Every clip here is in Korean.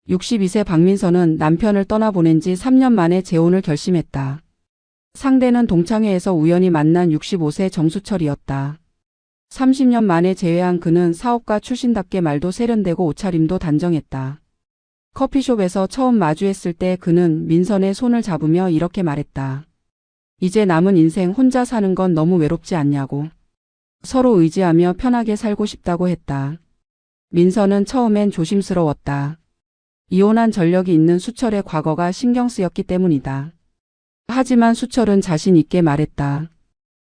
62세 박민선은 남편을 떠나보낸 지 3년 만에 재혼을 결심했다. 상대는 동창회에서 우연히 만난 65세 정수철이었다. 30년 만에 재회한 그는 사업가 출신답게 말도 세련되고 옷차림도 단정했다. 커피숍에서 처음 마주했을 때 그는 민선의 손을 잡으며 이렇게 말했다. 이제 남은 인생 혼자 사는 건 너무 외롭지 않냐고. 서로 의지하며 편하게 살고 싶다고 했다. 민선은 처음엔 조심스러웠다. 이혼한 전력이 있는 수철의 과거가 신경 쓰였기 때문이다. 하지만 수철은 자신 있게 말했다.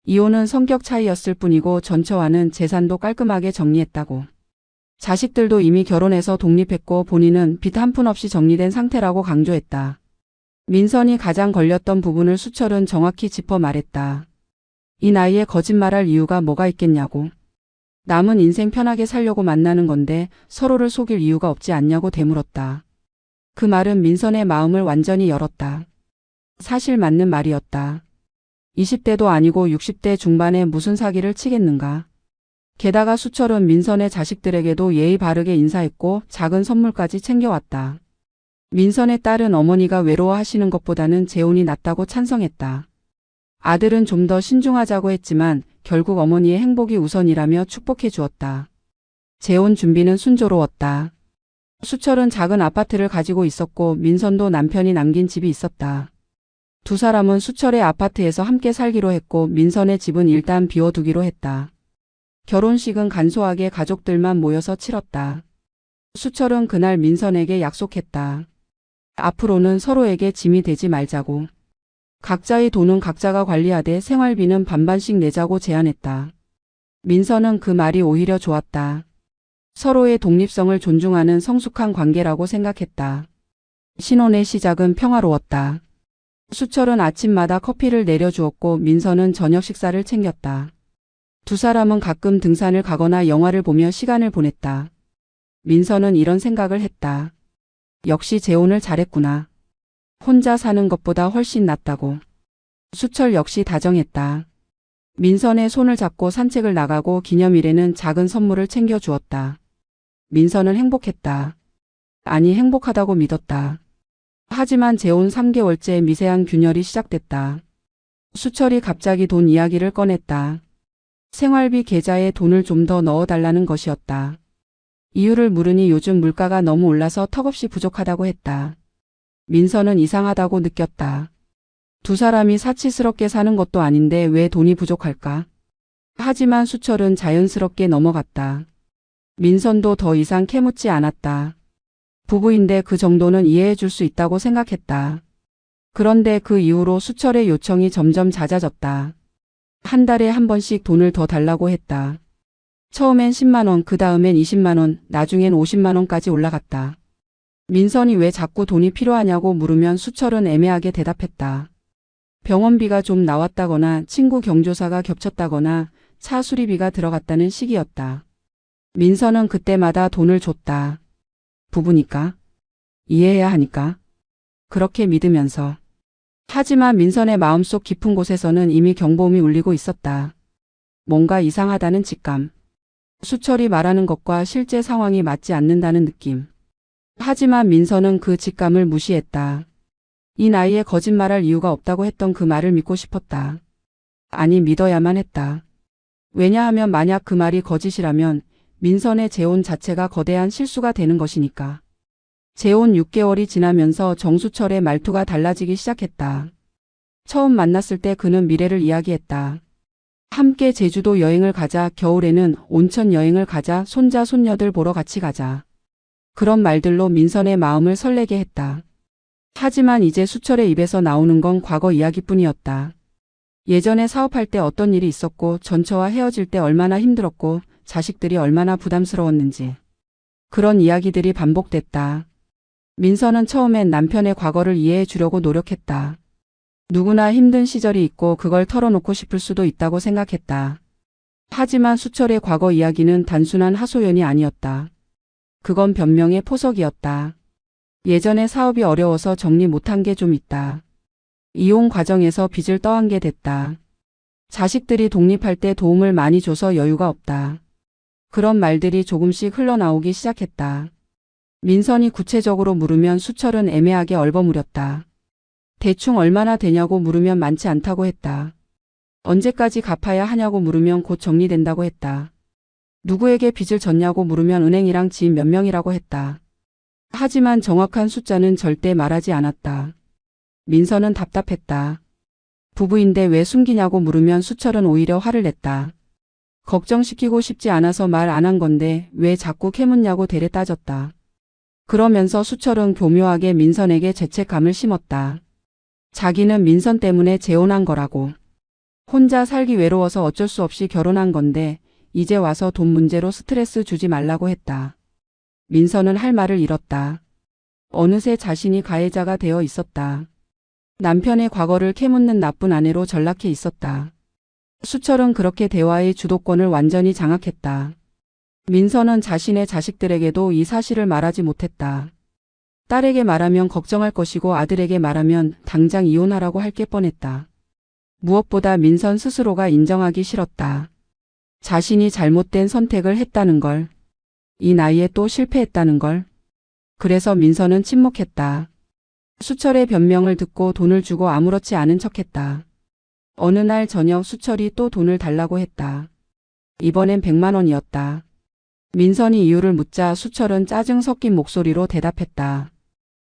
이혼은 성격 차이였을 뿐이고 전처와는 재산도 깔끔하게 정리했다고. 자식들도 이미 결혼해서 독립했고 본인은 빚 한 푼 없이 정리된 상태라고 강조했다. 민선이 가장 걸렸던 부분을 수철은 정확히 짚어 말했다. 이 나이에 거짓말할 이유가 뭐가 있겠냐고. 남은 인생 편하게 살려고 만나는 건데 서로를 속일 이유가 없지 않냐고 되물었다. 그 말은 민선의 마음을 완전히 열었다. 사실 맞는 말이었다. 20대도 아니고 60대 중반에 무슨 사기를 치겠는가. 게다가 수철은 민선의 자식들에게도 예의 바르게 인사했고 작은 선물까지 챙겨왔다. 민선의 딸은 어머니가 외로워하시는 것보다는 재혼이 낫다고 찬성했다. 아들은 좀 더 신중하자고 했지만 결국 어머니의 행복이 우선이라며 축복해 주었다. 재혼 준비는 순조로웠다. 수철은 작은 아파트를 가지고 있었고 민선도 남편이 남긴 집이 있었다. 두 사람은 수철의 아파트에서 함께 살기로 했고 민선의 집은 일단 비워두기로 했다. 결혼식은 간소하게 가족들만 모여서 치렀다. 수철은 그날 민선에게 약속했다. 앞으로는 서로에게 짐이 되지 말자고. 각자의 돈은 각자가 관리하되 생활비는 반반씩 내자고 제안했다. 민선은 그 말이 오히려 좋았다. 서로의 독립성을 존중하는 성숙한 관계라고 생각했다. 신혼의 시작은 평화로웠다. 수철은 아침마다 커피를 내려주었고 민선은 저녁 식사를 챙겼다. 두 사람은 가끔 등산을 가거나 영화를 보며 시간을 보냈다. 민선은 이런 생각을 했다. 역시 재혼을 잘했구나. 혼자 사는 것보다 훨씬 낫다고. 수철 역시 다정했다. 민선의 손을 잡고 산책을 나가고 기념일에는 작은 선물을 챙겨주었다. 민선은 행복했다. 아니 행복하다고 믿었다. 하지만 재혼 3개월째 미세한 균열이 시작됐다. 수철이 갑자기 돈 이야기를 꺼냈다. 생활비 계좌에 돈을 좀 더 넣어달라는 것이었다. 이유를 물으니 요즘 물가가 너무 올라서 턱없이 부족하다고 했다. 민선은 이상하다고 느꼈다. 두 사람이 사치스럽게 사는 것도 아닌데 왜 돈이 부족할까? 하지만 수철은 자연스럽게 넘어갔다. 민선도 더 이상 캐묻지 않았다. 부부인데 그 정도는 이해해 줄 수 있다고 생각했다. 그런데 그 이후로 수철의 요청이 점점 잦아졌다. 한 달에 한 번씩 돈을 더 달라고 했다. 처음엔 10만 원, 그 다음엔 20만 원, 나중엔 50만 원까지 올라갔다. 민선이 왜 자꾸 돈이 필요하냐고 물으면 수철은 애매하게 대답했다. 병원비가 좀 나왔다거나 친구 경조사가 겹쳤다거나 차 수리비가 들어갔다는 시기였다. 민선은 그때마다 돈을 줬다. 부부니까. 이해해야 하니까. 그렇게 믿으면서. 하지만 민선의 마음속 깊은 곳에서는 이미 경보음이 울리고 있었다. 뭔가 이상하다는 직감. 수철이 말하는 것과 실제 상황이 맞지 않는다는 느낌. 하지만 민선은 그 직감을 무시했다. 이 나이에 거짓말할 이유가 없다고 했던 그 말을 믿고 싶었다. 아니 믿어야만 했다. 왜냐하면 만약 그 말이 거짓이라면 민선의 재혼 자체가 거대한 실수가 되는 것이니까. 재혼 6개월이 지나면서 정수철의 말투가 달라지기 시작했다. 처음 만났을 때 그는 미래를 이야기했다. 함께 제주도 여행을 가자, 겨울에는 온천 여행을 가자, 손자 손녀들 보러 같이 가자. 그런 말들로 민선의 마음을 설레게 했다. 하지만 이제 수철의 입에서 나오는 건 과거 이야기뿐이었다. 예전에 사업할 때 어떤 일이 있었고 전처와 헤어질 때 얼마나 힘들었고 자식들이 얼마나 부담스러웠는지. 그런 이야기들이 반복됐다. 민선은 처음엔 남편의 과거를 이해해 주려고 노력했다. 누구나 힘든 시절이 있고 그걸 털어놓고 싶을 수도 있다고 생각했다. 하지만 수철의 과거 이야기는 단순한 하소연이 아니었다. 그건 변명의 포석이었다. 예전에 사업이 어려워서 정리 못한 게 좀 있다. 이혼 과정에서 빚을 떠안게 됐다. 자식들이 독립할 때 도움을 많이 줘서 여유가 없다. 그런 말들이 조금씩 흘러나오기 시작했다. 민선이 구체적으로 물으면 수철은 애매하게 얼버무렸다. 대충 얼마나 되냐고 물으면 많지 않다고 했다. 언제까지 갚아야 하냐고 물으면 곧 정리된다고 했다. 누구에게 빚을 졌냐고 물으면 은행이랑 지인 몇 명이라고 했다. 하지만 정확한 숫자는 절대 말하지 않았다. 민선은 답답했다. 부부인데 왜 숨기냐고 물으면 수철은 오히려 화를 냈다. 걱정시키고 싶지 않아서 말 안 한 건데 왜 자꾸 캐묻냐고 대래 따졌다. 그러면서 수철은 교묘하게 민선에게 죄책감을 심었다. 자기는 민선 때문에 재혼한 거라고. 혼자 살기 외로워서 어쩔 수 없이 결혼한 건데 이제 와서 돈 문제로 스트레스 주지 말라고 했다. 민선은 할 말을 잃었다. 어느새 자신이 가해자가 되어 있었다. 남편의 과거를 캐묻는 나쁜 아내로 전락해 있었다. 수철은 그렇게 대화의 주도권을 완전히 장악했다. 민선은 자신의 자식들에게도 이 사실을 말하지 못했다. 딸에게 말하면 걱정할 것이고 아들에게 말하면 당장 이혼하라고 할 게 뻔했다. 무엇보다 민선 스스로가 인정하기 싫었다. 자신이 잘못된 선택을 했다는 걸. 이 나이에 또 실패했다는 걸. 그래서 민선은 침묵했다. 수철의 변명을 듣고 돈을 주고 아무렇지 않은 척했다. 어느 날 저녁 수철이 또 돈을 달라고 했다. 이번엔 100만 원이었다. 민선이 이유를 묻자 수철은 짜증 섞인 목소리로 대답했다.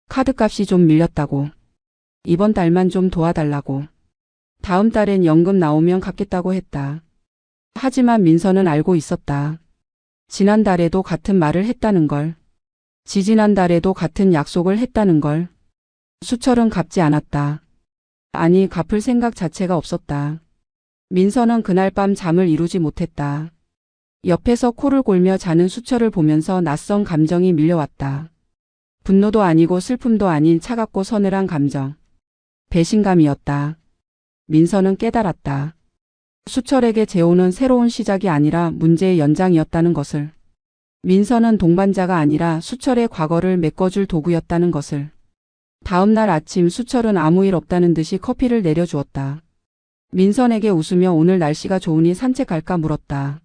카드값이 좀 밀렸다고. 이번 달만 좀 도와달라고. 다음 달엔 연금 나오면 갚겠다고 했다. 하지만 민선은 알고 있었다. 지난달에도 같은 말을 했다는 걸. 지지난달에도 같은 약속을 했다는 걸. 수철은 갚지 않았다. 아니, 갚을 생각 자체가 없었다. 민선은 그날 밤 잠을 이루지 못했다. 옆에서 코를 골며 자는 수철을 보면서 낯선 감정이 밀려왔다. 분노도 아니고 슬픔도 아닌 차갑고 서늘한 감정. 배신감이었다. 민선은 깨달았다. 수철에게 재혼은 새로운 시작이 아니라 문제의 연장이었다는 것을. 민선은 동반자가 아니라 수철의 과거를 메꿔줄 도구였다는 것을. 다음 날 아침 수철은 아무 일 없다는 듯이 커피를 내려주었다. 민선에게 웃으며 오늘 날씨가 좋으니 산책 갈까 물었다.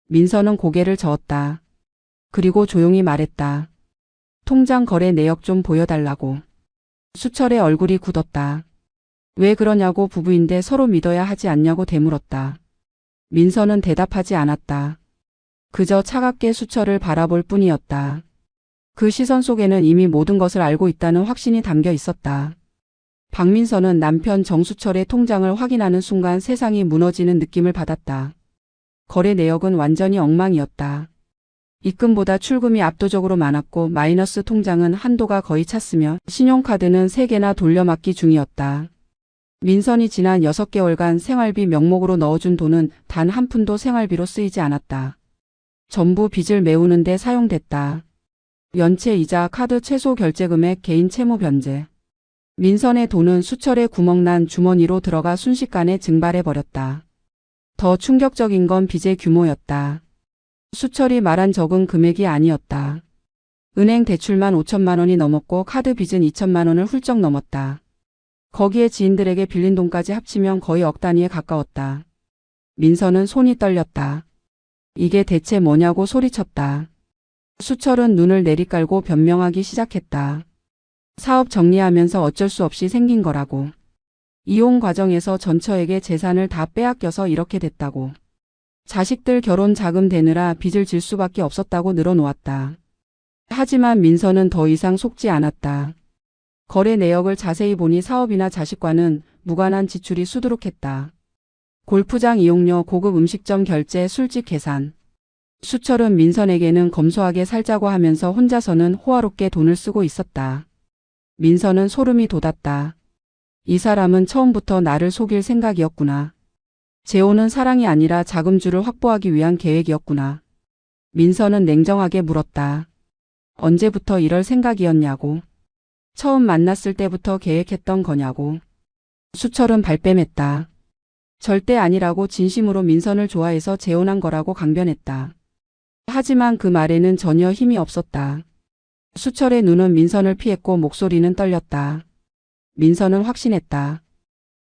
민선은 고개를 저었다. 그리고 조용히 말했다. 통장 거래 내역 좀 보여달라고. 수철의 얼굴이 굳었다. 왜 그러냐고 부부인데 서로 믿어야 하지 않냐고 되물었다. 민선은 대답하지 않았다. 그저 차갑게 수철을 바라볼 뿐이었다. 그 시선 속에는 이미 모든 것을 알고 있다는 확신이 담겨 있었다. 박민선은 남편 정수철의 통장을 확인하는 순간 세상이 무너지는 느낌을 받았다. 거래 내역은 완전히 엉망이었다. 입금보다 출금이 압도적으로 많았고 마이너스 통장은 한도가 거의 찼으며 신용카드는 3개나 돌려막기 중이었다. 민선이 지난 6개월간 생활비 명목으로 넣어준 돈은 단 한 푼도 생활비로 쓰이지 않았다. 전부 빚을 메우는 데 사용됐다. 연체 이자, 카드 최소 결제 금액, 개인 채무 변제. 민선의 돈은 수철의 구멍난 주머니로 들어가 순식간에 증발해버렸다. 더 충격적인 건 빚의 규모였다. 수철이 말한 적은 금액이 아니었다. 은행 대출만 5천만 원이 넘었고 카드 빚은 2천만 원을 훌쩍 넘었다. 거기에 지인들에게 빌린 돈까지 합치면 거의 억 단위에 가까웠다. 민선은 손이 떨렸다. 이게 대체 뭐냐고 소리쳤다. 수철은 눈을 내리깔고 변명하기 시작했다. 사업 정리하면서 어쩔 수 없이 생긴 거라고. 이혼 과정에서 전처에게 재산을 다 빼앗겨서 이렇게 됐다고. 자식들 결혼 자금 대느라 빚을 질 수밖에 없었다고 늘어놓았다. 하지만 민선은 더 이상 속지 않았다. 거래 내역을 자세히 보니 사업이나 자식과는 무관한 지출이 수두룩했다. 골프장 이용료, 고급 음식점 결제, 술집 계산. 수철은 민선에게는 검소하게 살자고 하면서 혼자서는 호화롭게 돈을 쓰고 있었다. 민선은 소름이 돋았다. 이 사람은 처음부터 나를 속일 생각이었구나. 재혼은 사랑이 아니라 자금줄을 확보하기 위한 계획이었구나. 민선은 냉정하게 물었다. 언제부터 이럴 생각이었냐고. 처음 만났을 때부터 계획했던 거냐고. 수철은 발뺌했다. 절대 아니라고 진심으로 민선을 좋아해서 재혼한 거라고 강변했다. 하지만 그 말에는 전혀 힘이 없었다. 수철의 눈은 민선을 피했고 목소리는 떨렸다. 민선은 확신했다.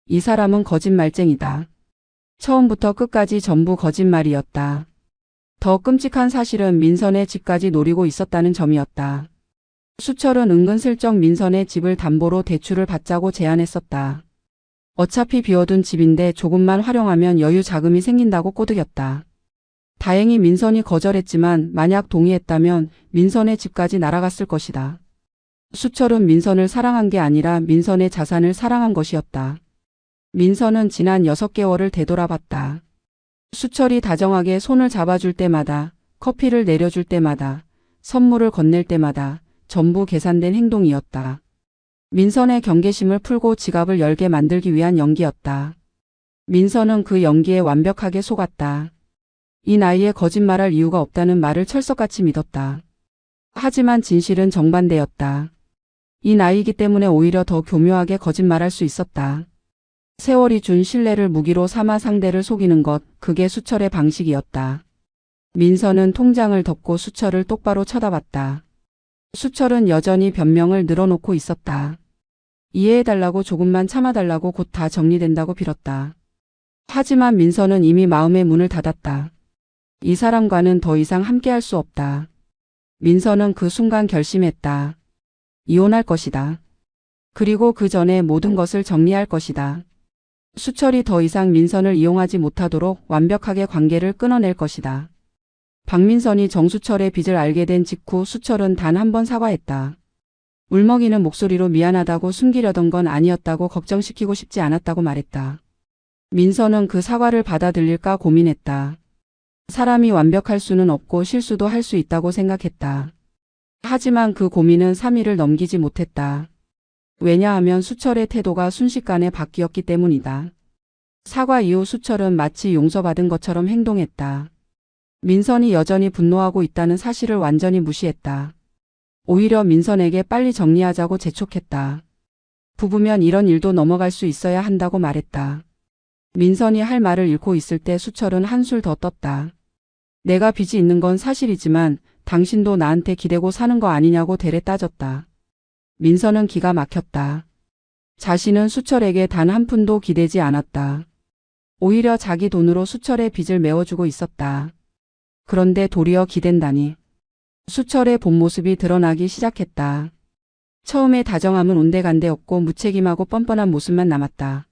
이 사람은 거짓말쟁이다. 처음부터 끝까지 전부 거짓말이었다. 더 끔찍한 사실은 민선의 집까지 노리고 있었다는 점이었다. 수철은 은근슬쩍 민선의 집을 담보로 대출을 받자고 제안했었다. 어차피 비워둔 집인데 조금만 활용하면 여유 자금이 생긴다고 꼬드겼다. 다행히 민선이 거절했지만 만약 동의했다면 민선의 집까지 날아갔을 것이다. 수철은 민선을 사랑한 게 아니라 민선의 자산을 사랑한 것이었다. 민선은 지난 6개월을 되돌아봤다. 수철이 다정하게 손을 잡아줄 때마다, 커피를 내려줄 때마다, 선물을 건넬 때마다 전부 계산된 행동이었다. 민선의 경계심을 풀고 지갑을 열게 만들기 위한 연기였다. 민선은 그 연기에 완벽하게 속았다. 이 나이에 거짓말할 이유가 없다는 말을 철석같이 믿었다. 하지만 진실은 정반대였다. 이 나이이기 때문에 오히려 더 교묘하게 거짓말할 수 있었다. 세월이 준 신뢰를 무기로 삼아 상대를 속이는 것, 그게 수철의 방식이었다. 민선은 통장을 덮고 수철을 똑바로 쳐다봤다. 수철은 여전히 변명을 늘어놓고 있었다. 이해해달라고 조금만 참아달라고 곧 다 정리된다고 빌었다. 하지만 민선은 이미 마음의 문을 닫았다. 이 사람과는 더 이상 함께할 수 없다. 민선은 그 순간 결심했다. 이혼할 것이다. 그리고 그 전에 모든 것을 정리할 것이다. 수철이 더 이상 민선을 이용하지 못하도록 완벽하게 관계를 끊어낼 것이다. 박민선이 정수철의 빚을 알게 된 직후 수철은 단 한 번 사과했다. 울먹이는 목소리로 미안하다고 숨기려던 건 아니었다고, 걱정시키고 싶지 않았다고 말했다. 민선은 그 사과를 받아들일까 고민했다. 사람이 완벽할 수는 없고 실수도 할 수 있다고 생각했다. 하지만 그 고민은 3일을 넘기지 못했다. 왜냐하면 수철의 태도가 순식간에 바뀌었기 때문이다. 사과 이후 수철은 마치 용서받은 것처럼 행동했다. 민선이 여전히 분노하고 있다는 사실을 완전히 무시했다. 오히려 민선에게 빨리 정리하자고 재촉했다. 부부면 이런 일도 넘어갈 수 있어야 한다고 말했다. 민선이 할 말을 잃고 있을 때 수철은 한술 더 떴다. 내가 빚이 있는 건 사실이지만 당신도 나한테 기대고 사는 거 아니냐고 대래 따졌다. 민선은 기가 막혔다. 자신은 수철에게 단 한 푼도 기대지 않았다. 오히려 자기 돈으로 수철의 빚을 메워주고 있었다. 그런데 도리어 기댄다니. 수철의 본 모습이 드러나기 시작했다. 처음에 다정함은 온데간데없고 무책임하고 뻔뻔한 모습만 남았다.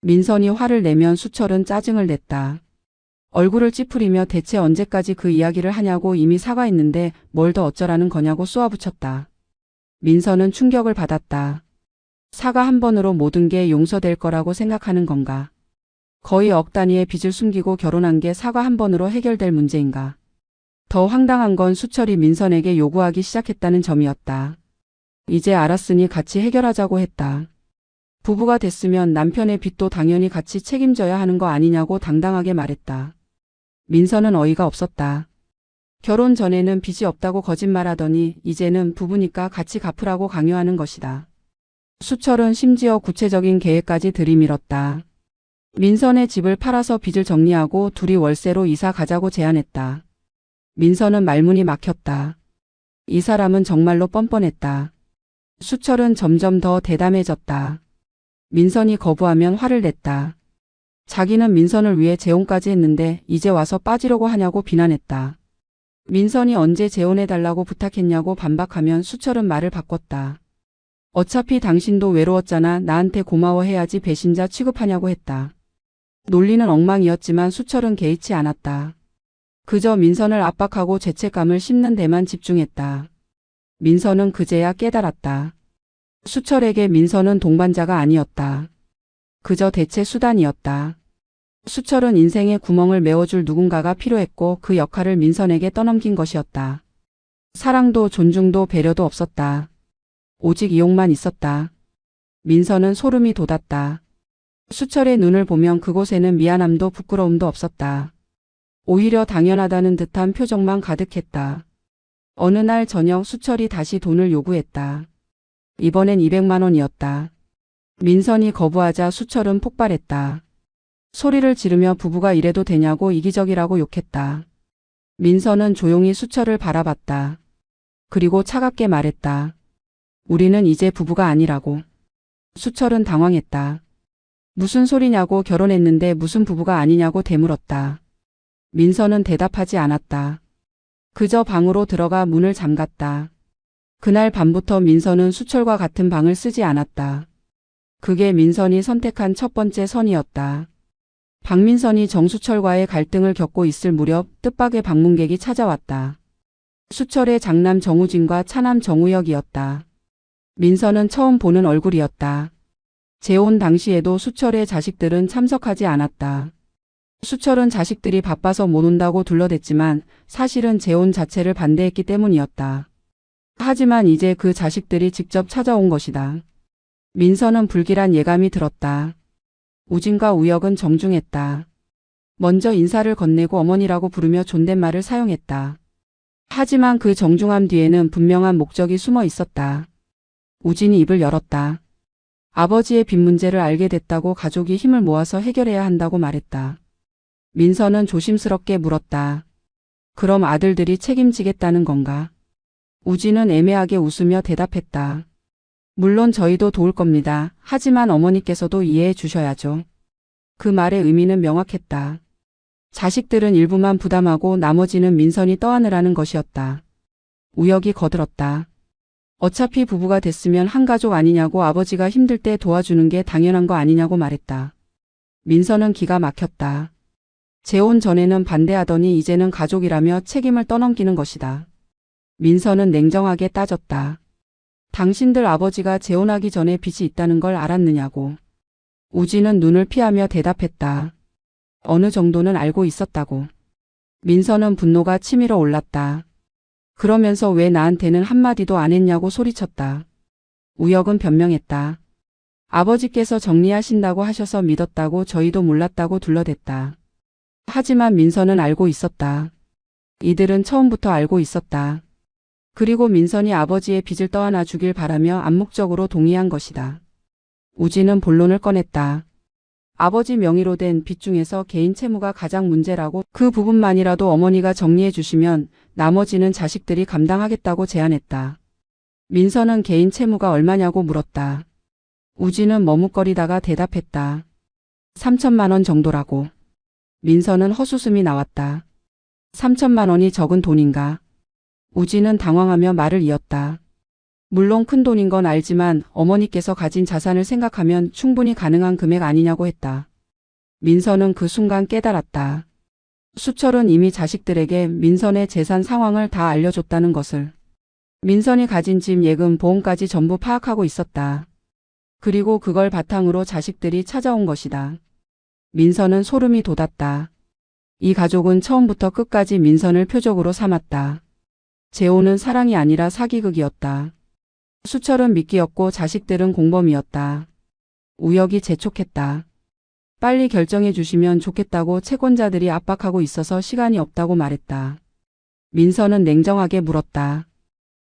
민선이 화를 내면 수철은 짜증을 냈다. 얼굴을 찌푸리며 대체 언제까지 그 이야기를 하냐고, 이미 사과했는데 뭘 더 어쩌라는 거냐고 쏘아붙였다. 민선은 충격을 받았다. 사과 한 번으로 모든 게 용서될 거라고 생각하는 건가? 거의 억 단위의 빚을 숨기고 결혼한 게 사과 한 번으로 해결될 문제인가? 더 황당한 건 수철이 민선에게 요구하기 시작했다는 점이었다. 이제 알았으니 같이 해결하자고 했다. 부부가 됐으면 남편의 빚도 당연히 같이 책임져야 하는 거 아니냐고 당당하게 말했다. 민선은 어이가 없었다. 결혼 전에는 빚이 없다고 거짓말하더니 이제는 부부니까 같이 갚으라고 강요하는 것이다. 수철은 심지어 구체적인 계획까지 들이밀었다. 민선의 집을 팔아서 빚을 정리하고 둘이 월세로 이사 가자고 제안했다. 민선은 말문이 막혔다. 이 사람은 정말로 뻔뻔했다. 수철은 점점 더 대담해졌다. 민선이 거부하면 화를 냈다. 자기는 민선을 위해 재혼까지 했는데 이제 와서 빠지려고 하냐고 비난했다. 민선이 언제 재혼해달라고 부탁했냐고 반박하면 수철은 말을 바꿨다. 어차피 당신도 외로웠잖아. 나한테 고마워해야지 배신자 취급하냐고 했다. 논리는 엉망이었지만 수철은 개의치 않았다. 그저 민선을 압박하고 죄책감을 씹는 데만 집중했다. 민선은 그제야 깨달았다. 수철에게 민선은 동반자가 아니었다. 그저 대체 수단이었다. 수철은 인생의 구멍을 메워줄 누군가가 필요했고 그 역할을 민선에게 떠넘긴 것이었다. 사랑도 존중도 배려도 없었다. 오직 이용만 있었다. 민선은 소름이 돋았다. 수철의 눈을 보면 그곳에는 미안함도 부끄러움도 없었다. 오히려 당연하다는 듯한 표정만 가득했다. 어느 날 저녁 수철이 다시 돈을 요구했다. 이번엔 200만 원이었다. 민선이 거부하자 수철은 폭발했다. 소리를 지르며 부부가 이래도 되냐고 이기적이라고 욕했다. 민선은 조용히 수철을 바라봤다. 그리고 차갑게 말했다. 우리는 이제 부부가 아니라고. 수철은 당황했다. 무슨 소리냐고. 결혼했는데 무슨 부부가 아니냐고 되물었다. 민선은 대답하지 않았다. 그저 방으로 들어가 문을 잠갔다. 그날 밤부터 민선은 수철과 같은 방을 쓰지 않았다. 그게 민선이 선택한 첫 번째 선이었다. 박민선이 정수철과의 갈등을 겪고 있을 무렵 뜻밖의 방문객이 찾아왔다. 수철의 장남 정우진과 차남 정우혁이었다. 민선은 처음 보는 얼굴이었다. 재혼 당시에도 수철의 자식들은 참석하지 않았다. 수철은 자식들이 바빠서 못 온다고 둘러댔지만 사실은 재혼 자체를 반대했기 때문이었다. 하지만 이제 그 자식들이 직접 찾아온 것이다. 민선은 불길한 예감이 들었다. 우진과 우혁은 정중했다. 먼저 인사를 건네고 어머니라고 부르며 존댓말을 사용했다. 하지만 그 정중함 뒤에는 분명한 목적이 숨어 있었다. 우진이 입을 열었다. 아버지의 빚 문제를 알게 됐다고 가족이 힘을 모아서 해결해야 한다고 말했다. 민선은 조심스럽게 물었다. 그럼 아들들이 책임지겠다는 건가? 우진은 애매하게 웃으며 대답했다. 물론 저희도 도울 겁니다. 하지만 어머니께서도 이해해 주셔야죠. 그 말의 의미는 명확했다. 자식들은 일부만 부담하고 나머지는 민선이 떠안으라는 것이었다. 우혁이 거들었다. 어차피 부부가 됐으면 한 가족 아니냐고 아버지가 힘들 때 도와주는 게 당연한 거 아니냐고 말했다. 민선은 기가 막혔다. 재혼 전에는 반대하더니 이제는 가족이라며 책임을 떠넘기는 것이다. 민선은 냉정하게 따졌다. 당신들 아버지가 재혼하기 전에 빚이 있다는 걸 알았느냐고. 우진은 눈을 피하며 대답했다. 어느 정도는 알고 있었다고. 민선은 분노가 치밀어 올랐다. 그러면서 왜 나한테는 한마디도 안 했냐고 소리쳤다. 우혁은 변명했다. 아버지께서 정리하신다고 하셔서 믿었다고 저희도 몰랐다고 둘러댔다. 하지만 민선은 알고 있었다. 이들은 처음부터 알고 있었다. 그리고 민선이 아버지의 빚을 떠안아 주길 바라며 암묵적으로 동의한 것이다. 우진은 본론을 꺼냈다. 아버지 명의로 된 빚 중에서 개인 채무가 가장 문제라고 그 부분만이라도 어머니가 정리해 주시면 나머지는 자식들이 감당하겠다고 제안했다. 민선은 개인 채무가 얼마냐고 물었다. 우진은 머뭇거리다가 대답했다. 3천만 원 정도라고. 민선은 헛웃음이 나왔다. 3천만 원이 적은 돈인가? 우진은 당황하며 말을 이었다. 물론 큰 돈인 건 알지만 어머니께서 가진 자산을 생각하면 충분히 가능한 금액 아니냐고 했다. 민선은 그 순간 깨달았다. 수철은 이미 자식들에게 민선의 재산 상황을 다 알려줬다는 것을. 민선이 가진 집, 예금, 보험까지 전부 파악하고 있었다. 그리고 그걸 바탕으로 자식들이 찾아온 것이다. 민선은 소름이 돋았다. 이 가족은 처음부터 끝까지 민선을 표적으로 삼았다. 재혼은 사랑이 아니라 사기극이었다. 수철은 미끼였고 자식들은 공범이었다. 우혁이 재촉했다. 빨리 결정해 주시면 좋겠다고 채권자들이 압박하고 있어서 시간이 없다고 말했다. 민선은 냉정하게 물었다.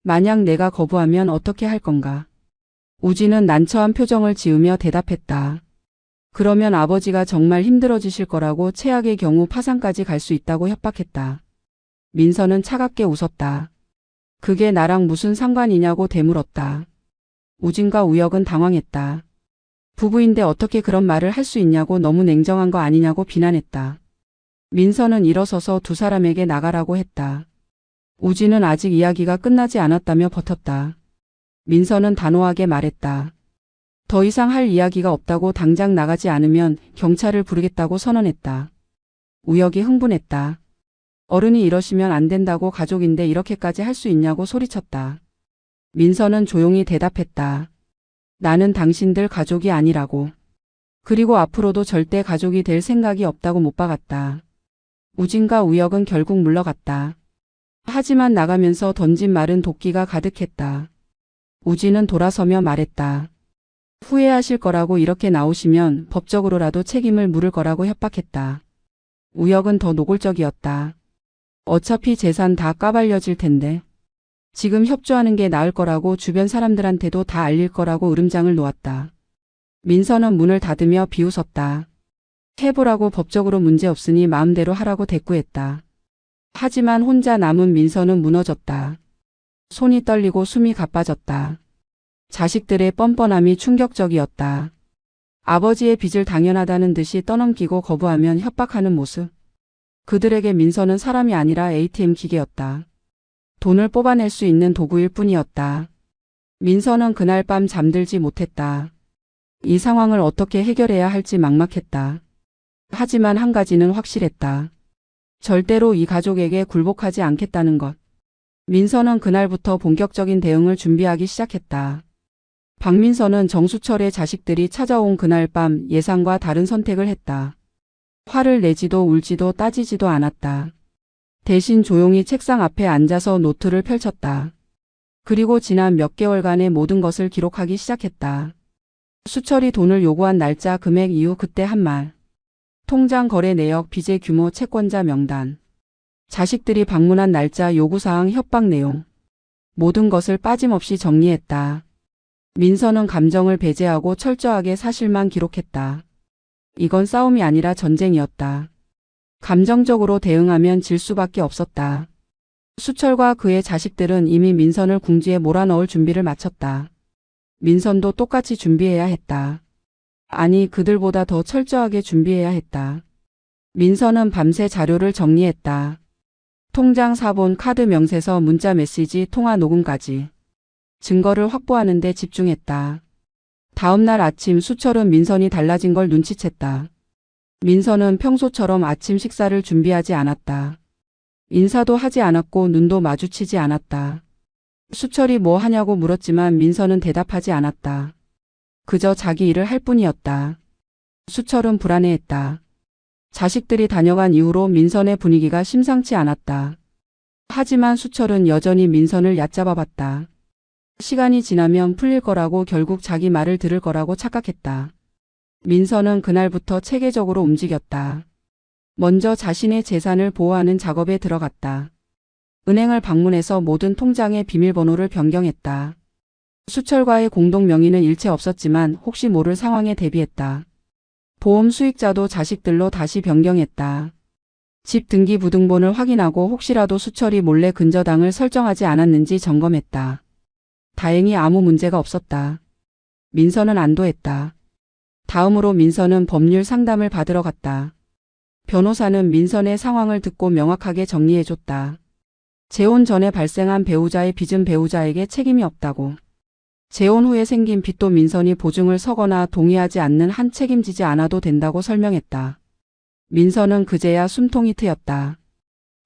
만약 내가 거부하면 어떻게 할 건가? 우진은 난처한 표정을 지으며 대답했다. 그러면 아버지가 정말 힘들어지실 거라고 최악의 경우 파산까지 갈 수 있다고 협박했다. 민선은 차갑게 웃었다. 그게 나랑 무슨 상관이냐고 되물었다. 우진과 우혁은 당황했다. 부부인데 어떻게 그런 말을 할 수 있냐고 너무 냉정한 거 아니냐고 비난했다. 민선은 일어서서 두 사람에게 나가라고 했다. 우진은 아직 이야기가 끝나지 않았다며 버텼다. 민선은 단호하게 말했다. 더 이상 할 이야기가 없다고 당장 나가지 않으면 경찰을 부르겠다고 선언했다. 우혁이 흥분했다. 어른이 이러시면 안 된다고 가족인데 이렇게까지 할 수 있냐고 소리쳤다. 민선은 조용히 대답했다. 나는 당신들 가족이 아니라고. 그리고 앞으로도 절대 가족이 될 생각이 없다고 못 박았다. 우진과 우혁은 결국 물러갔다. 하지만 나가면서 던진 말은 도끼가 가득했다. 우진은 돌아서며 말했다. 후회하실 거라고 이렇게 나오시면 법적으로라도 책임을 물을 거라고 협박했다. 우혁은 더 노골적이었다. 어차피 재산 다 까발려질 텐데. 지금 협조하는 게 나을 거라고 주변 사람들한테도 다 알릴 거라고 으름장을 놓았다. 민선은 문을 닫으며 비웃었다. 해보라고 법적으로 문제없으니 마음대로 하라고 대꾸했다. 하지만 혼자 남은 민선은 무너졌다. 손이 떨리고 숨이 가빠졌다. 자식들의 뻔뻔함이 충격적이었다. 아버지의 빚을 당연하다는 듯이 떠넘기고 거부하면 협박하는 모습. 그들에게 민선은 사람이 아니라 ATM 기계였다. 돈을 뽑아낼 수 있는 도구일 뿐이었다. 민서는 그날 밤 잠들지 못했다. 이 상황을 어떻게 해결해야 할지 막막했다. 하지만 한 가지는 확실했다. 절대로 이 가족에게 굴복하지 않겠다는 것. 민서는 그날부터 본격적인 대응을 준비하기 시작했다. 박민서는 정수철의 자식들이 찾아온 그날 밤 예상과 다른 선택을 했다. 화를 내지도 울지도 따지지도 않았다. 대신 조용히 책상 앞에 앉아서 노트를 펼쳤다. 그리고 지난 몇 개월간의 모든 것을 기록하기 시작했다. 수철이 돈을 요구한 날짜, 금액, 이유, 그때 한 말. 통장 거래 내역, 빚의 규모, 채권자 명단. 자식들이 방문한 날짜, 요구사항, 협박 내용. 모든 것을 빠짐없이 정리했다. 민서는 감정을 배제하고 철저하게 사실만 기록했다. 이건 싸움이 아니라 전쟁이었다. 감정적으로 대응하면 질 수밖에 없었다. 수철과 그의 자식들은 이미 민선을 궁지에 몰아넣을 준비를 마쳤다. 민선도 똑같이 준비해야 했다. 아니, 그들보다 더 철저하게 준비해야 했다. 민선은 밤새 자료를 정리했다. 통장 사본, 카드 명세서, 문자 메시지, 통화 녹음까지. 증거를 확보하는 데 집중했다. 다음 날 아침 수철은 민선이 달라진 걸 눈치챘다. 민선은 평소처럼 아침 식사를 준비하지 않았다. 인사도 하지 않았고 눈도 마주치지 않았다. 수철이 뭐 하냐고 물었지만 민선은 대답하지 않았다. 그저 자기 일을 할 뿐이었다. 수철은 불안해했다. 자식들이 다녀간 이후로 민선의 분위기가 심상치 않았다. 하지만 수철은 여전히 민선을 얕잡아봤다. 시간이 지나면 풀릴 거라고, 결국 자기 말을 들을 거라고 착각했다. 민선은 그날부터 체계적으로 움직였다. 먼저 자신의 재산을 보호하는 작업에 들어갔다. 은행을 방문해서 모든 통장의 비밀번호를 변경했다. 수철과의 공동 명의는 일체 없었지만 혹시 모를 상황에 대비했다. 보험 수익자도 자식들로 다시 변경했다. 집 등기부등본을 확인하고 혹시라도 수철이 몰래 근저당을 설정하지 않았는지 점검했다. 다행히 아무 문제가 없었다. 민선은 안도했다. 다음으로 민선은 법률 상담을 받으러 갔다. 변호사는 민선의 상황을 듣고 명확하게 정리해줬다. 재혼 전에 발생한 배우자의 빚은 배우자에게 책임이 없다고. 재혼 후에 생긴 빚도 민선이 보증을 서거나 동의하지 않는 한 책임지지 않아도 된다고 설명했다. 민선은 그제야 숨통이 트였다.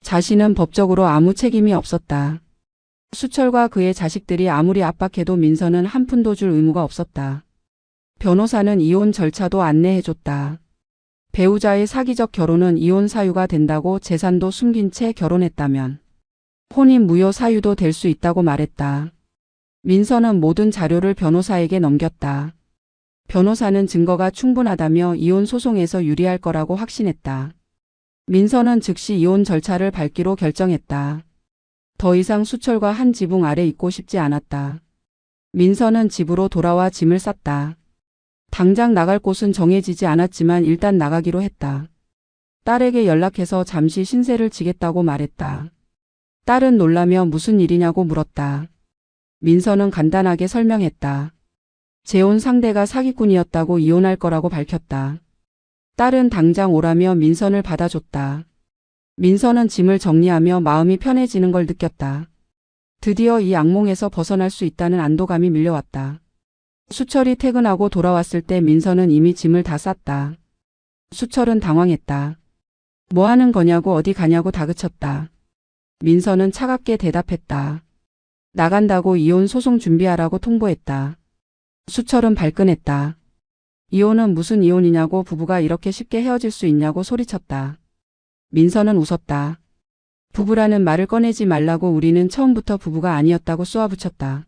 자신은 법적으로 아무 책임이 없었다. 수철과 그의 자식들이 아무리 압박해도 민선은 한 푼도 줄 의무가 없었다. 변호사는 이혼 절차도 안내해줬다. 배우자의 사기적 결혼은 이혼 사유가 된다고, 재산도 숨긴 채 결혼했다면 혼인 무효 사유도 될 수 있다고 말했다. 민선은 모든 자료를 변호사에게 넘겼다. 변호사는 증거가 충분하다며 이혼 소송에서 유리할 거라고 확신했다. 민선은 즉시 이혼 절차를 밟기로 결정했다. 더 이상 수철과 한 지붕 아래 있고 싶지 않았다. 민선은 집으로 돌아와 짐을 쌌다. 당장 나갈 곳은 정해지지 않았지만 일단 나가기로 했다. 딸에게 연락해서 잠시 신세를 지겠다고 말했다. 딸은 놀라며 무슨 일이냐고 물었다. 민선은 간단하게 설명했다. 재혼 상대가 사기꾼이었다고 이혼할 거라고 밝혔다. 딸은 당장 오라며 민선을 받아줬다. 민선은 짐을 정리하며 마음이 편해지는 걸 느꼈다. 드디어 이 악몽에서 벗어날 수 있다는 안도감이 밀려왔다. 수철이 퇴근하고 돌아왔을 때 민선은 이미 짐을 다 쌌다. 수철은 당황했다. 뭐 하는 거냐고, 어디 가냐고 다그쳤다. 민선은 차갑게 대답했다. 나간다고, 이혼 소송 준비하라고 통보했다. 수철은 발끈했다. 이혼은 무슨 이혼이냐고, 부부가 이렇게 쉽게 헤어질 수 있냐고 소리쳤다. 민선은 웃었다. 부부라는 말을 꺼내지 말라고, 우리는 처음부터 부부가 아니었다고 쏘아붙였다.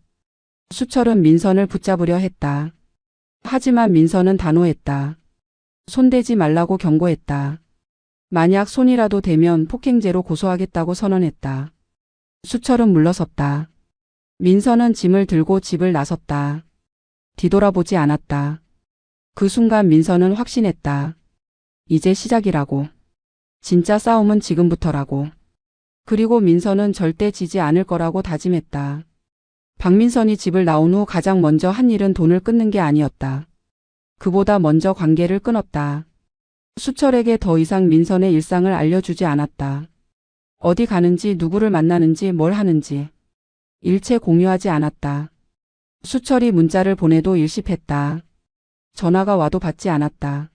수철은 민선을 붙잡으려 했다. 하지만 민선은 단호했다. 손대지 말라고 경고했다. 만약 손이라도 대면 폭행죄로 고소하겠다고 선언했다. 수철은 물러섰다. 민선은 짐을 들고 집을 나섰다. 뒤돌아보지 않았다. 그 순간 민선은 확신했다. 이제 시작이라고. 진짜 싸움은 지금부터라고. 그리고 민선은 절대 지지 않을 거라고 다짐했다. 박민선이 집을 나온 후 가장 먼저 한 일은 돈을 끊는 게 아니었다. 그보다 먼저 관계를 끊었다. 수철에게 더 이상 민선의 일상을 알려주지 않았다. 어디 가는지 누구를 만나는지 뭘 하는지 일체 공유하지 않았다. 수철이 문자를 보내도 일십했다. 전화가 와도 받지 않았다.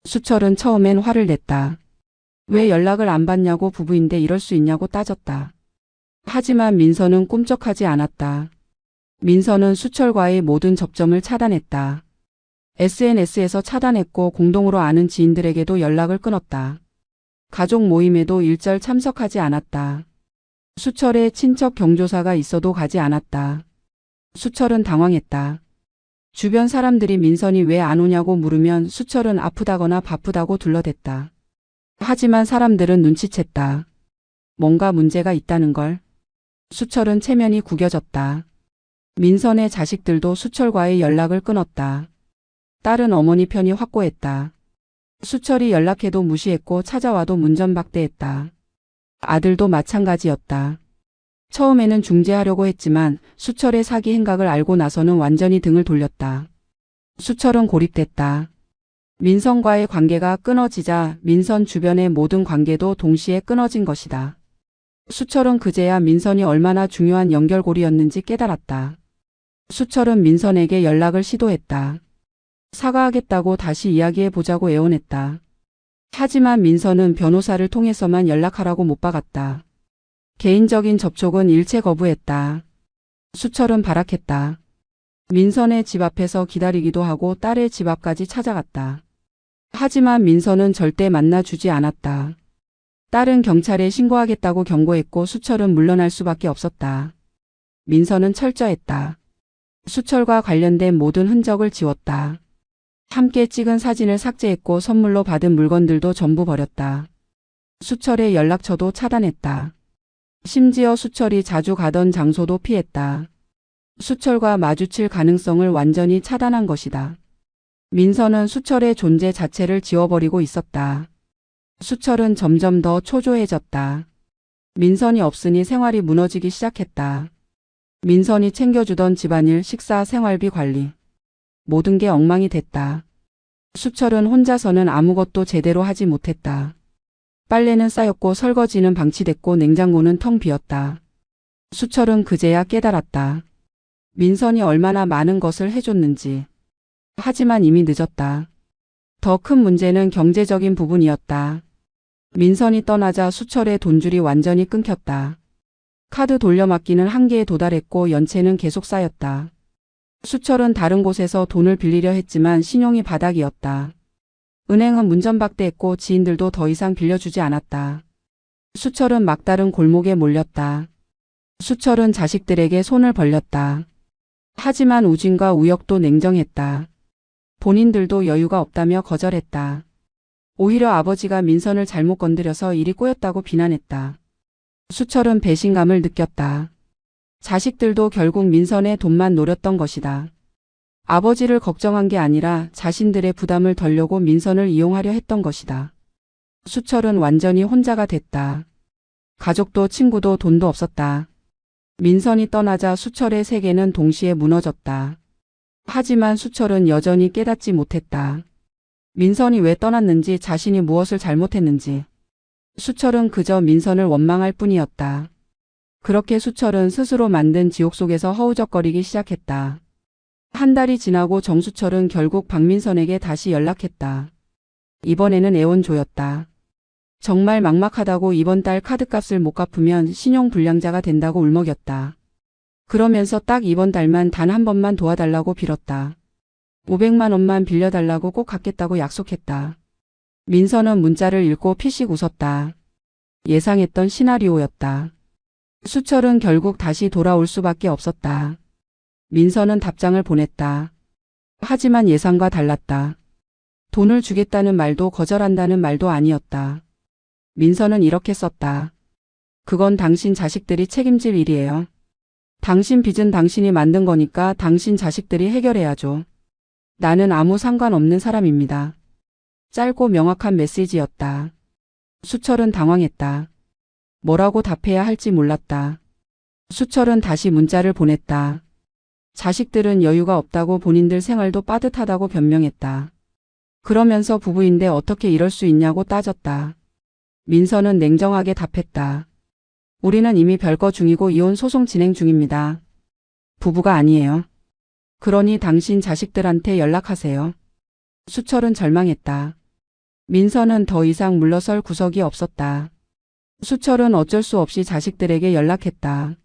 수철은 처음엔 화를 냈다. 왜 연락을 안 받냐고 부부인데 이럴 수 있냐고 따졌다. 하지만 민서는 꿈쩍하지 않았다. 민서는 수철과의 모든 접점을 차단했다. SNS에서 차단했고 공동으로 아는 지인들에게도 연락을 끊었다. 가족 모임에도 일절 참석하지 않았다. 수철의 친척 경조사가 있어도 가지 않았다. 수철은 당황했다. 주변 사람들이 민선이 왜 안 오냐고 물으면 수철은 아프다거나 바쁘다고 둘러댔다. 하지만 사람들은 눈치챘다. 뭔가 문제가 있다는 걸. 수철은 체면이 구겨졌다. 민선의 자식들도 수철과의 연락을 끊었다. 딸은 어머니 편이 확고했다. 수철이 연락해도 무시했고 찾아와도 문전박대했다. 아들도 마찬가지였다. 처음에는 중재하려고 했지만 수철의 사기 행각을 알고 나서는 완전히 등을 돌렸다. 수철은 고립됐다. 민선과의 관계가 끊어지자 민선 주변의 모든 관계도 동시에 끊어진 것이다. 수철은 그제야 민선이 얼마나 중요한 연결고리였는지 깨달았다. 수철은 민선에게 연락을 시도했다. 사과하겠다고 다시 이야기해보자고 애원했다. 하지만 민선은 변호사를 통해서만 연락하라고 못 박았다. 개인적인 접촉은 일체 거부했다. 수철은 발악했다. 민선의 집 앞에서 기다리기도 하고 딸의 집 앞까지 찾아갔다. 하지만 민선은 절대 만나주지 않았다. 딸은 경찰에 신고하겠다고 경고했고 수철은 물러날 수밖에 없었다. 민선은 철저했다. 수철과 관련된 모든 흔적을 지웠다. 함께 찍은 사진을 삭제했고 선물로 받은 물건들도 전부 버렸다. 수철의 연락처도 차단했다. 심지어 수철이 자주 가던 장소도 피했다. 수철과 마주칠 가능성을 완전히 차단한 것이다. 민선은 수철의 존재 자체를 지워버리고 있었다. 수철은 점점 더 초조해졌다. 민선이 없으니 생활이 무너지기 시작했다. 민선이 챙겨주던 집안일, 식사, 생활비 관리. 모든 게 엉망이 됐다. 수철은 혼자서는 아무것도 제대로 하지 못했다. 빨래는 쌓였고 설거지는 방치됐고 냉장고는 텅 비었다. 수철은 그제야 깨달았다. 민선이 얼마나 많은 것을 해줬는지. 하지만 이미 늦었다. 더 큰 문제는 경제적인 부분이었다. 민선이 떠나자 수철의 돈줄이 완전히 끊겼다. 카드 돌려막기는 한계에 도달했고 연체는 계속 쌓였다. 수철은 다른 곳에서 돈을 빌리려 했지만 신용이 바닥이었다. 은행은 문전박대했고 지인들도 더 이상 빌려주지 않았다. 수철은 막다른 골목에 몰렸다. 수철은 자식들에게 손을 벌렸다. 하지만 우진과 우혁도 냉정했다. 본인들도 여유가 없다며 거절했다. 오히려 아버지가 민선을 잘못 건드려서 일이 꼬였다고 비난했다. 수철은 배신감을 느꼈다. 자식들도 결국 민선의 돈만 노렸던 것이다. 아버지를 걱정한 게 아니라 자신들의 부담을 덜려고 민선을 이용하려 했던 것이다. 수철은 완전히 혼자가 됐다. 가족도 친구도 돈도 없었다. 민선이 떠나자 수철의 세계는 동시에 무너졌다. 하지만 수철은 여전히 깨닫지 못했다. 민선이 왜 떠났는지, 자신이 무엇을 잘못했는지. 수철은 그저 민선을 원망할 뿐이었다. 그렇게 수철은 스스로 만든 지옥 속에서 허우적거리기 시작했다. 한 달이 지나고 정수철은 결국 박민선에게 다시 연락했다. 이번에는 애원조였다. 정말 막막하다고 이번 달 카드값을 못 갚으면 신용불량자가 된다고 울먹였다. 그러면서 딱 이번 달만 단 한 번만 도와달라고 빌었다. 500만 원만 빌려달라고 꼭 갚겠다고 약속했다. 민선은 문자를 읽고 피식 웃었다. 예상했던 시나리오였다. 수철은 결국 다시 돌아올 수밖에 없었다. 민선은 답장을 보냈다. 하지만 예상과 달랐다. 돈을 주겠다는 말도 거절한다는 말도 아니었다. 민선은 이렇게 썼다. 그건 당신 자식들이 책임질 일이에요. 당신 빚은 당신이 만든 거니까 당신 자식들이 해결해야죠. 나는 아무 상관없는 사람입니다. 짧고 명확한 메시지였다. 수철은 당황했다. 뭐라고 답해야 할지 몰랐다. 수철은 다시 문자를 보냈다. 자식들은 여유가 없다고 본인들 생활도 빠듯하다고 변명했다. 그러면서 부부인데 어떻게 이럴 수 있냐고 따졌다. 민선은 냉정하게 답했다. 우리는 이미 별거 중이고 이혼 소송 진행 중입니다. 부부가 아니에요. 그러니 당신 자식들한테 연락하세요. 수철은 절망했다. 민서는 더 이상 물러설 구석이 없었다. 수철은 어쩔 수 없이 자식들에게 연락했다.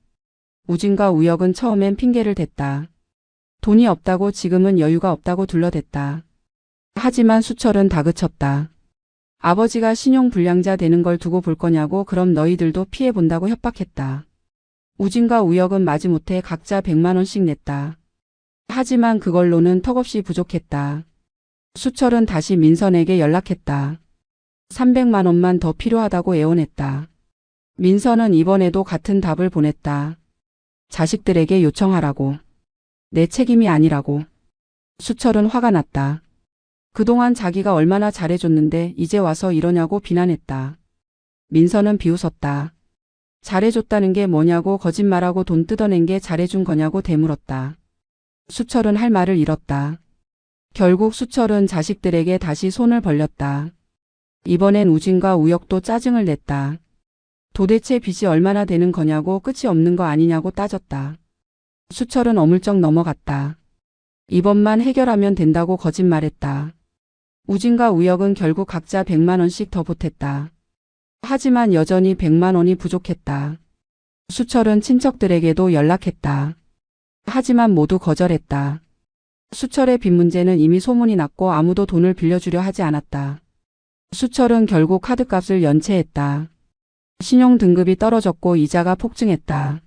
우진과 우혁은 처음엔 핑계를 댔다. 돈이 없다고 지금은 여유가 없다고 둘러댔다. 하지만 수철은 다그쳤다. 아버지가 신용불량자 되는 걸 두고 볼 거냐고 그럼 너희들도 피해본다고 협박했다. 우진과 우혁은 마지못해 각자 100만 원씩 냈다. 하지만 그걸로는 턱없이 부족했다. 수철은 다시 민선에게 연락했다. 300만 원만 더 필요하다고 애원했다. 민선은 이번에도 같은 답을 보냈다. 자식들에게 요청하라고. 내 책임이 아니라고. 수철은 화가 났다. 그동안 자기가 얼마나 잘해줬는데 이제 와서 이러냐고 비난했다. 민선은 비웃었다. 잘해줬다는 게 뭐냐고 거짓말하고 돈 뜯어낸 게 잘해준 거냐고 되물었다. 수철은 할 말을 잃었다. 결국 수철은 자식들에게 다시 손을 벌렸다. 이번엔 우진과 우혁도 짜증을 냈다. 도대체 빚이 얼마나 되는 거냐고 끝이 없는 거 아니냐고 따졌다. 수철은 어물쩍 넘어갔다. 이번만 해결하면 된다고 거짓말했다. 우진과 우혁은 결국 각자 100만 원씩 더 보탰다. 하지만 여전히 100만 원이 부족했다. 수철은 친척들에게도 연락했다. 하지만 모두 거절했다. 수철의 빚 문제는 이미 소문이 났고 아무도 돈을 빌려주려 하지 않았다. 수철은 결국 카드값을 연체했다. 신용 등급이 떨어졌고 이자가 폭증했다.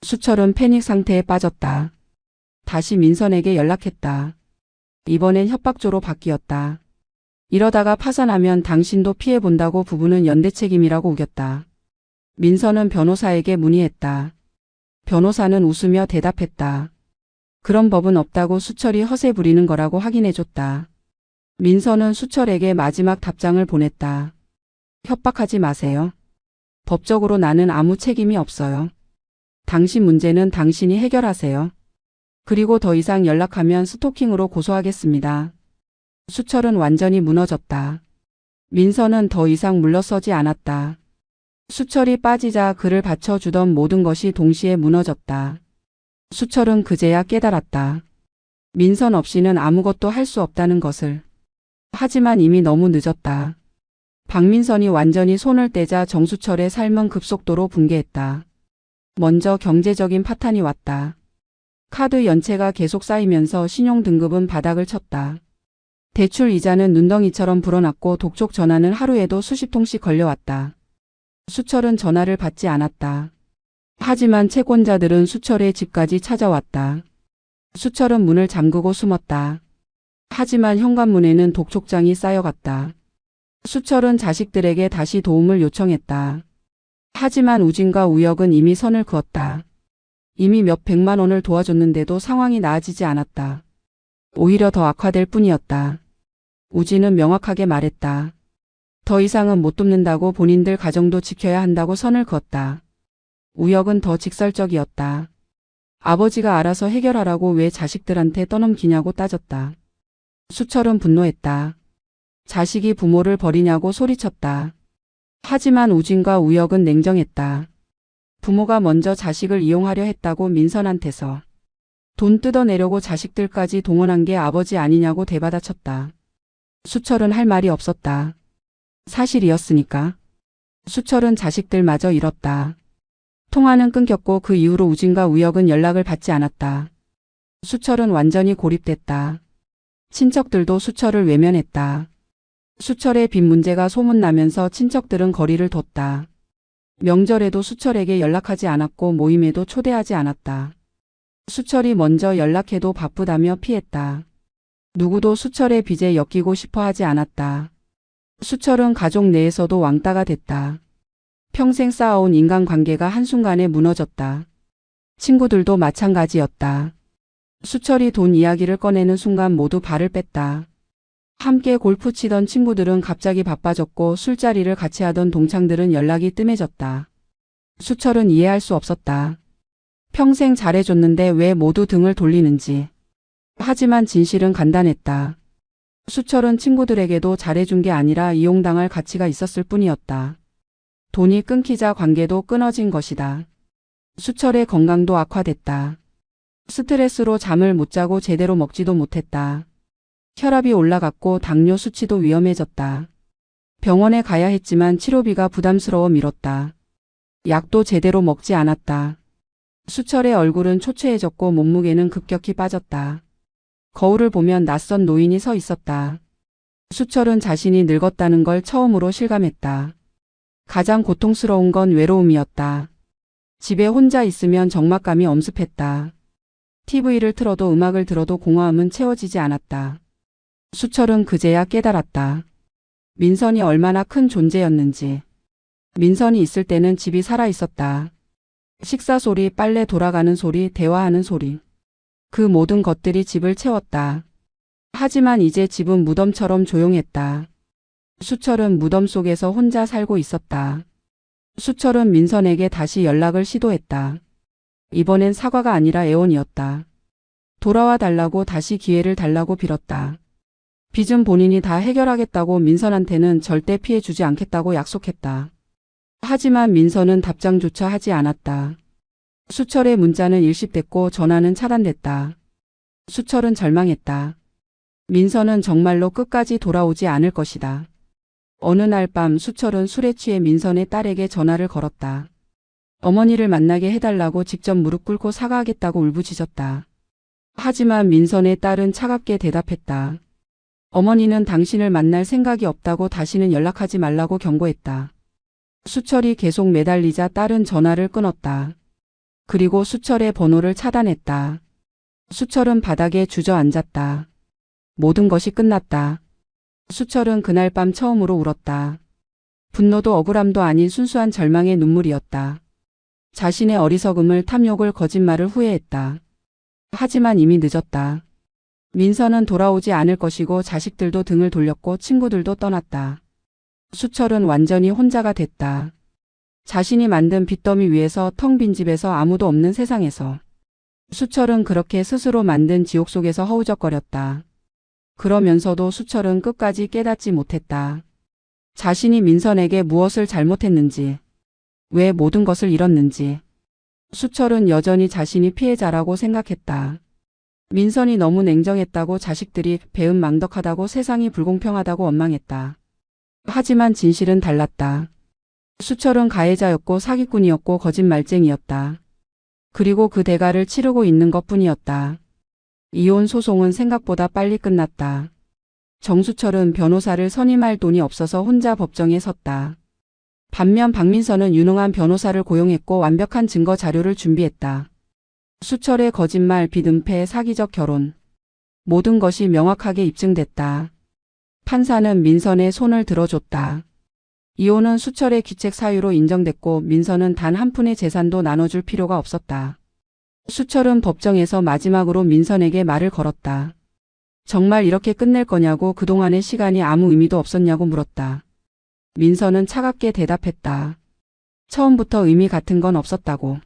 수철은 패닉 상태에 빠졌다. 다시 민선에게 연락했다. 이번엔 협박조로 바뀌었다. 이러다가 파산하면 당신도 피해본다고 부부는 연대 책임이라고 우겼다. 민선은 변호사에게 문의했다. 변호사는 웃으며 대답했다. 그런 법은 없다고 수철이 허세 부리는 거라고 확인해줬다. 민선은 수철에게 마지막 답장을 보냈다. 협박하지 마세요. 법적으로 나는 아무 책임이 없어요. 당신 문제는 당신이 해결하세요. 그리고 더 이상 연락하면 스토킹으로 고소하겠습니다. 수철은 완전히 무너졌다. 민선은 더 이상 물러서지 않았다. 수철이 빠지자 그를 받쳐주던 모든 것이 동시에 무너졌다. 수철은 그제야 깨달았다. 민선 없이는 아무것도 할 수 없다는 것을. 하지만 이미 너무 늦었다. 박민선이 완전히 손을 떼자 정수철의 삶은 급속도로 붕괴했다. 먼저 경제적인 파탄이 왔다. 카드 연체가 계속 쌓이면서 신용등급은 바닥을 쳤다. 대출 이자는 눈덩이처럼 불어났고 독촉 전화는 하루에도 수십 통씩 걸려왔다. 수철은 전화를 받지 않았다. 하지만 채권자들은 수철의 집까지 찾아왔다. 수철은 문을 잠그고 숨었다. 하지만 현관문에는 독촉장이 쌓여갔다. 수철은 자식들에게 다시 도움을 요청했다. 하지만 우진과 우혁은 이미 선을 그었다. 이미 몇 백만 원을 도와줬는데도 상황이 나아지지 않았다. 오히려 더 악화될 뿐이었다. 우진은 명확하게 말했다. 더 이상은 못 돕는다고 본인들 가정도 지켜야 한다고 선을 그었다. 우혁은 더 직설적이었다. 아버지가 알아서 해결하라고 왜 자식들한테 떠넘기냐고 따졌다. 수철은 분노했다. 자식이 부모를 버리냐고 소리쳤다. 하지만 우진과 우혁은 냉정했다. 부모가 먼저 자식을 이용하려 했다고 민선한테서 돈 뜯어내려고 자식들까지 동원한 게 아버지 아니냐고 대받아쳤다. 수철은 할 말이 없었다. 사실이었으니까. 수철은 자식들마저 잃었다. 통화는 끊겼고 그 이후로 우진과 우혁은 연락을 받지 않았다. 수철은 완전히 고립됐다. 친척들도 수철을 외면했다. 수철의 빚 문제가 소문나면서 친척들은 거리를 뒀다. 명절에도 수철에게 연락하지 않았고 모임에도 초대하지 않았다. 수철이 먼저 연락해도 바쁘다며 피했다. 누구도 수철의 빚에 엮이고 싶어 하지 않았다. 수철은 가족 내에서도 왕따가 됐다. 평생 쌓아온 인간관계가 한순간에 무너졌다. 친구들도 마찬가지였다. 수철이 돈 이야기를 꺼내는 순간 모두 발을 뺐다. 함께 골프 치던 친구들은 갑자기 바빠졌고 술자리를 같이 하던 동창들은 연락이 뜸해졌다. 수철은 이해할 수 없었다. 평생 잘해줬는데 왜 모두 등을 돌리는지. 하지만 진실은 간단했다. 수철은 친구들에게도 잘해준 게 아니라 이용당할 가치가 있었을 뿐이었다. 돈이 끊기자 관계도 끊어진 것이다. 수철의 건강도 악화됐다. 스트레스로 잠을 못 자고 제대로 먹지도 못했다. 혈압이 올라갔고 당뇨 수치도 위험해졌다. 병원에 가야 했지만 치료비가 부담스러워 미뤘다. 약도 제대로 먹지 않았다. 수철의 얼굴은 초췌해졌고 몸무게는 급격히 빠졌다. 거울을 보면 낯선 노인이 서 있었다. 수철은 자신이 늙었다는 걸 처음으로 실감했다. 가장 고통스러운 건 외로움이었다. 집에 혼자 있으면 적막감이 엄습했다. TV를 틀어도 음악을 들어도 공허함은 채워지지 않았다. 수철은 그제야 깨달았다. 민선이 얼마나 큰 존재였는지. 민선이 있을 때는 집이 살아 있었다. 식사 소리, 빨래 돌아가는 소리, 대화하는 소리. 그 모든 것들이 집을 채웠다. 하지만 이제 집은 무덤처럼 조용했다. 수철은 무덤 속에서 혼자 살고 있었다. 수철은 민선에게 다시 연락을 시도했다. 이번엔 사과가 아니라 애원이었다. 돌아와 달라고, 다시 기회를 달라고 빌었다. 빚은 본인이 다 해결하겠다고, 민선한테는 절대 피해 주지 않겠다고 약속했다. 하지만 민선은 답장조차 하지 않았다. 수철의 문자는 일십됐고 전화는 차단됐다. 수철은 절망했다. 민선은 정말로 끝까지 돌아오지 않을 것이다. 어느 날 밤 수철은 술에 취해 민선의 딸에게 전화를 걸었다. 어머니를 만나게 해달라고 직접 무릎 꿇고 사과하겠다고 울부짖었다. 하지만 민선의 딸은 차갑게 대답했다. 어머니는 당신을 만날 생각이 없다고, 다시는 연락하지 말라고 경고했다. 수철이 계속 매달리자 딸은 전화를 끊었다. 그리고 수철의 번호를 차단했다. 수철은 바닥에 주저앉았다. 모든 것이 끝났다. 수철은 그날 밤 처음으로 울었다. 분노도 억울함도 아닌 순수한 절망의 눈물이었다. 자신의 어리석음을, 탐욕을, 거짓말을 후회했다. 하지만 이미 늦었다. 민선은 돌아오지 않을 것이고 자식들도 등을 돌렸고 친구들도 떠났다. 수철은 완전히 혼자가 됐다. 자신이 만든 빚더미 위에서, 텅 빈 집에서, 아무도 없는 세상에서. 수철은 그렇게 스스로 만든 지옥 속에서 허우적거렸다. 그러면서도 수철은 끝까지 깨닫지 못했다. 자신이 민선에게 무엇을 잘못했는지, 왜 모든 것을 잃었는지. 수철은 여전히 자신이 피해자라고 생각했다. 민선이 너무 냉정했다고, 자식들이 배은망덕하다고, 세상이 불공평하다고 원망했다. 하지만 진실은 달랐다. 수철은 가해자였고 사기꾼이었고 거짓말쟁이였다. 그리고 그 대가를 치르고 있는 것뿐이었다. 이혼 소송은 생각보다 빨리 끝났다. 정수철은 변호사를 선임할 돈이 없어서 혼자 법정에 섰다. 반면 박민선은 유능한 변호사를 고용했고 완벽한 증거 자료를 준비했다. 수철의 거짓말, 빚 은폐, 사기적 결혼. 모든 것이 명확하게 입증됐다. 판사는 민선의 손을 들어줬다. 이혼은 수철의 귀책 사유로 인정됐고 민선은 단 한 푼의 재산도 나눠줄 필요가 없었다. 수철은 법정에서 마지막으로 민선에게 말을 걸었다. 정말 이렇게 끝낼 거냐고, 그동안의 시간이 아무 의미도 없었냐고 물었다. 민선은 차갑게 대답했다. 처음부터 의미 같은 건 없었다고.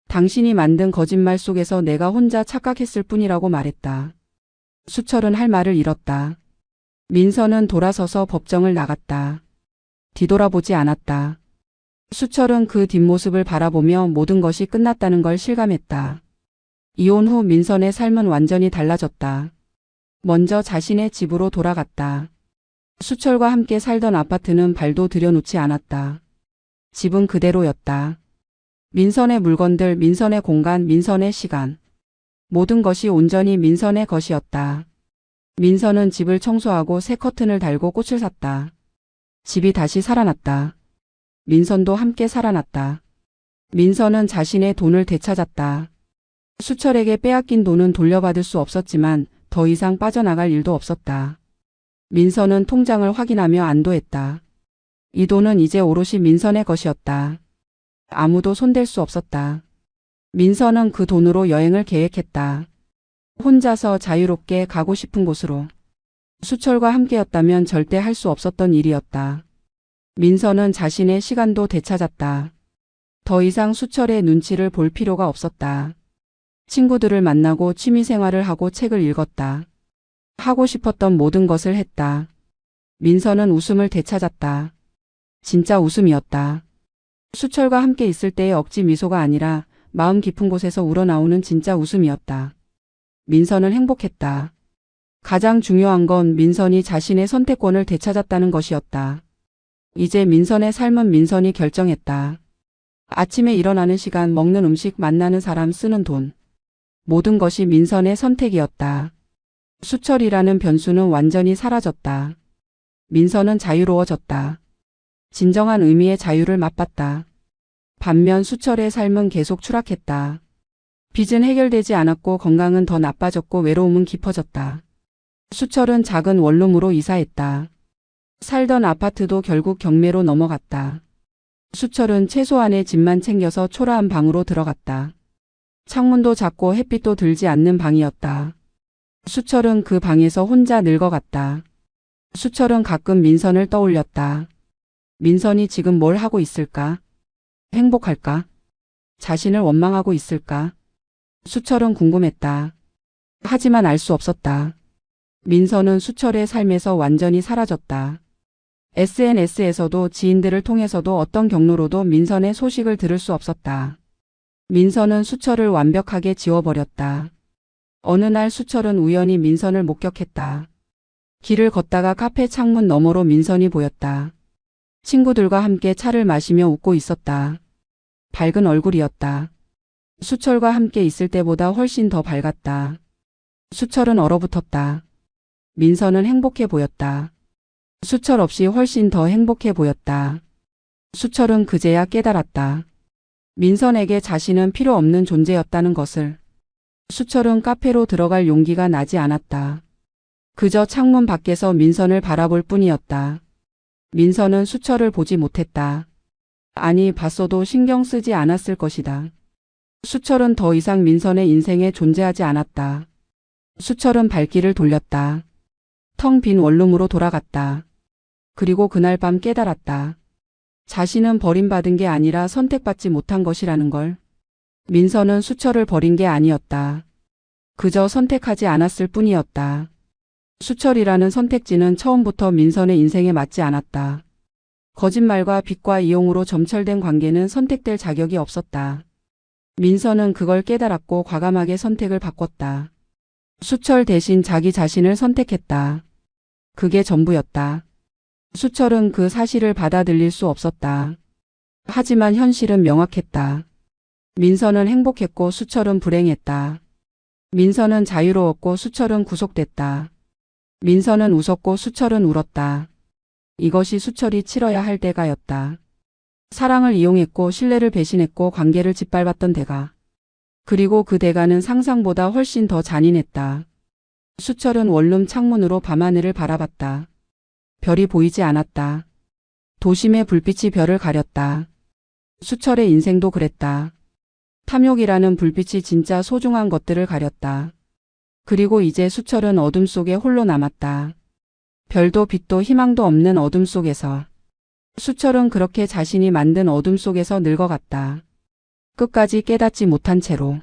당신이 만든 거짓말 속에서 내가 혼자 착각했을 뿐이라고 말했다. 수철은 할 말을 잃었다. 민선은 돌아서서 법정을 나갔다. 뒤돌아보지 않았다. 수철은 그 뒷모습을 바라보며 모든 것이 끝났다는 걸 실감했다. 이혼 후 민선의 삶은 완전히 달라졌다. 먼저 자신의 집으로 돌아갔다. 수철과 함께 살던 아파트는 발도 들여놓지 않았다. 집은 그대로였다. 민선의 물건들, 민선의 공간, 민선의 시간. 모든 것이 온전히 민선의 것이었다. 민선은 집을 청소하고 새 커튼을 달고 꽃을 샀다. 집이 다시 살아났다. 민선도 함께 살아났다. 민선은 자신의 돈을 되찾았다. 수철에게 빼앗긴 돈은 돌려받을 수 없었지만 더 이상 빠져나갈 일도 없었다. 민선은 통장을 확인하며 안도했다. 이 돈은 이제 오롯이 민선의 것이었다. 아무도 손댈 수 없었다. 민선은 그 돈으로 여행을 계획했다. 혼자서 자유롭게 가고 싶은 곳으로. 수철과 함께였다면 절대 할 수 없었던 일이었다. 민선은 자신의 시간도 되찾았다. 더 이상 수철의 눈치를 볼 필요가 없었다. 친구들을 만나고 취미생활을 하고 책을 읽었다. 하고 싶었던 모든 것을 했다. 민선은 웃음을 되찾았다. 진짜 웃음이었다. 수철과 함께 있을 때의 억지 미소가 아니라 마음 깊은 곳에서 우러나오는 진짜 웃음이었다. 민선은 행복했다. 가장 중요한 건 민선이 자신의 선택권을 되찾았다는 것이었다. 이제 민선의 삶은 민선이 결정했다. 아침에 일어나는 시간, 먹는 음식, 만나는 사람, 쓰는 돈. 모든 것이 민선의 선택이었다. 수철이라는 변수는 완전히 사라졌다. 민선은 자유로워졌다. 진정한 의미의 자유를 맛봤다. 반면 수철의 삶은 계속 추락했다. 빚은 해결되지 않았고 건강은 더 나빠졌고 외로움은 깊어졌다. 수철은 작은 원룸으로 이사했다. 살던 아파트도 결국 경매로 넘어갔다. 수철은 최소한의 집만 챙겨서 초라한 방으로 들어갔다. 창문도 작고 햇빛도 들지 않는 방이었다. 수철은 그 방에서 혼자 늙어갔다. 수철은 가끔 민선을 떠올렸다. 민선이 지금 뭘 하고 있을까? 행복할까? 자신을 원망하고 있을까? 수철은 궁금했다. 하지만 알 수 없었다. 민선은 수철의 삶에서 완전히 사라졌다. SNS에서도 지인들을 통해서도 어떤 경로로도 민선의 소식을 들을 수 없었다. 민선은 수철을 완벽하게 지워버렸다. 어느 날 수철은 우연히 민선을 목격했다. 길을 걷다가 카페 창문 너머로 민선이 보였다. 친구들과 함께 차를 마시며 웃고 있었다. 밝은 얼굴이었다. 수철과 함께 있을 때보다 훨씬 더 밝았다. 수철은 얼어붙었다. 민선은 행복해 보였다. 수철 없이 훨씬 더 행복해 보였다. 수철은 그제야 깨달았다. 민선에게 자신은 필요 없는 존재였다는 것을. 수철은 카페로 들어갈 용기가 나지 않았다. 그저 창문 밖에서 민선을 바라볼 뿐이었다. 민선은 수철을 보지 못했다. 아니, 봤어도 신경 쓰지 않았을 것이다. 수철은 더 이상 민선의 인생에 존재하지 않았다. 수철은 발길을 돌렸다. 텅 빈 원룸으로 돌아갔다. 그리고 그날 밤 깨달았다. 자신은 버림받은 게 아니라 선택받지 못한 것이라는 걸. 민선은 수철을 버린 게 아니었다. 그저 선택하지 않았을 뿐이었다. 수철이라는 선택지는 처음부터 민선의 인생에 맞지 않았다. 거짓말과 빚과 이용으로 점철된 관계는 선택될 자격이 없었다. 민선은 그걸 깨달았고 과감하게 선택을 바꿨다. 수철 대신 자기 자신을 선택했다. 그게 전부였다. 수철은 그 사실을 받아들일 수 없었다. 하지만 현실은 명확했다. 민선은 행복했고 수철은 불행했다. 민선은 자유로웠고 수철은 구속됐다. 민선은 웃었고 수철은 울었다. 이것이 수철이 치러야 할 대가였다. 사랑을 이용했고 신뢰를 배신했고 관계를 짓밟았던 대가. 그리고 그 대가는 상상보다 훨씬 더 잔인했다. 수철은 원룸 창문으로 밤하늘을 바라봤다. 별이 보이지 않았다. 도심의 불빛이 별을 가렸다. 수철의 인생도 그랬다. 탐욕이라는 불빛이 진짜 소중한 것들을 가렸다. 그리고 이제 수철은 어둠 속에 홀로 남았다. 별도 빛도 희망도 없는 어둠 속에서. 수철은 그렇게 자신이 만든 어둠 속에서 늙어갔다. 끝까지 깨닫지 못한 채로.